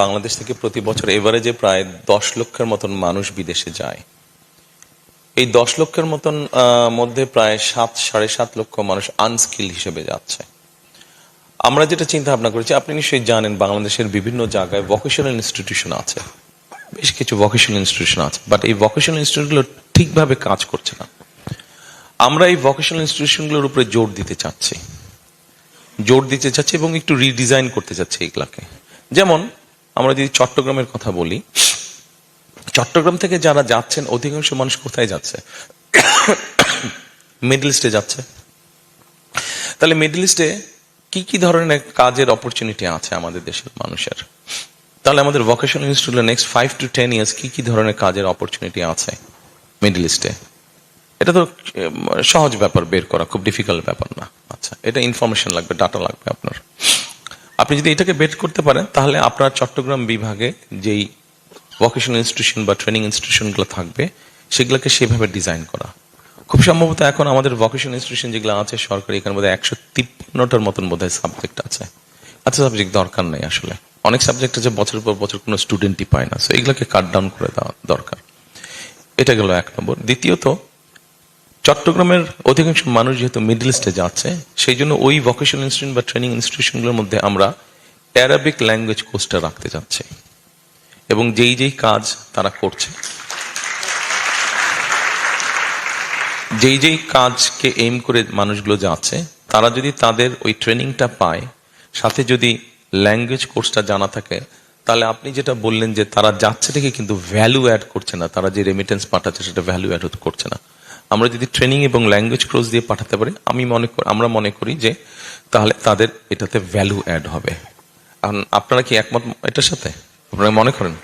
বাংলাদেশ থেকে প্রতি বছর এভারেজে প্রায় 10 লক্ষের মতন মানুষ বিদেশে যায়। এই 10 লক্ষের মতন মধ্যে প্রায় 7-7.5 লক্ষ মানুষ আনস্কিল হিসেবে যাচ্ছে। আমরা যেটা চিন্তা ভাবনা করেছি, আপনি নিশ্চয়ই জানেন বাংলাদেশের বিভিন্ন জায়গায় ভোকেশনাল ইনস্টিটিউশন আছে, বেশ কিছু ভোকেশনাল ইনস্টিটিউশন আছে, বাট এই ভোকেশনাল ইনস্টিটিউটগুলো ঠিকভাবে কাজ করছে না। আমরা এই ভোকেশনাল ইনস্টিটিউশনগুলোর উপরে জোর দিতে চাচ্ছি এবং একটু রিডিজাইন করতে চাচ্ছি এগুলাকে। যেমন আমরা যদি চট্টগ্রামের কথা বলি, চট্টগ্রাম থেকে যারা যাচ্ছেন অধিকাংশ মানুষ কোথায় যাচ্ছে? মিডল ইস্টে যাচ্ছে। তাহলে মিডল ইস্টে কি কি ধরনের কাজের অপরচুনিটি আছে আমাদের দেশের মানুষের? তাহলে আমাদের ভোকেশনাল ইনস্টিটিউটে নেক্সট 5 to 10 ইয়ার্স কি কি ধরনের কাজের অপরচুনিটি আছে মিডল ইস্টে? এটা তো সহজ ব্যাপার বের করা, খুব ডিফিকাল্ট ব্যাপার না। আচ্ছা, এটা ইনফরমেশন লাগবে, ডাটা লাগবে আপনার। আপনি যদি এটাকে বের করতে পারেন তাহলে আপনার চট্টগ্রাম বিভাগে যেই ভোকেশনাল ইনস্টিটিউশন বা ট্রেনিং ইনস্টিটিউশনগুলো থাকবে সেগুলোকে সেভাবে ডিজাইন করা। খুব সম্ভবত এখন আমাদের ভোকেশনাল ইনস্টিটিউশন যেগুলো আছে সরকারি, এখানে বোধহয় 153টার মতন বোধহয় সাবজেক্ট আছে। আচ্ছা, সাবজেক্ট দরকার নেই আসলে, অনেক সাবজেক্ট আছে বছরের পর বছর কোনো স্টুডেন্টই পায় না, সো এগুলোকে কাট ডাউন করে দেওয়া দরকার। এটা গেল 1 নম্বর। দ্বিতীয়ত, চট্টগ্রামের অধিকাংশ মানুষ যেহেতু মিডল ইস্টে যাচ্ছে, সেই জন্য ওই ভোকেশনাল ইনস্টিটিউশন বা ট্রেনিং ইনস্টিটিউশনগুলোর মধ্যে আমরা অ্যারাবিক ল্যাঙ্গুয়েজ কোর্সটা রাখতে যাচ্ছি, এবং যেই যেই কাজ তারা করছে, যেই কাজকে এইম করে মানুষগুলো যাচ্ছে, তারা যদি তাদের ওই ট্রেনিংটা পায়, সাথে যদি ল্যাঙ্গুয়েজ কোর্সটা জানা থাকে, তাহলে আপনি যেটা বললেন যে তারা যাচ্ছে থেকে কিন্তু ভ্যালু অ্যাড করছে না, তারা যে রেমিটেন্স পাঠাচ্ছে সেটা ভ্যালু অ্যাড করছে না। আমরা যদি ট্রেনিং এবং ল্যাঙ্গুয়েজ কোর্স দিয়ে পাঠাতে পারি, আমরা মনে করি যে তাহলে তাদের এটাতে ভ্যালু অ্যাড হবে। আপনারা কি একমত এটার সাথে? আপনারা মনে করেন?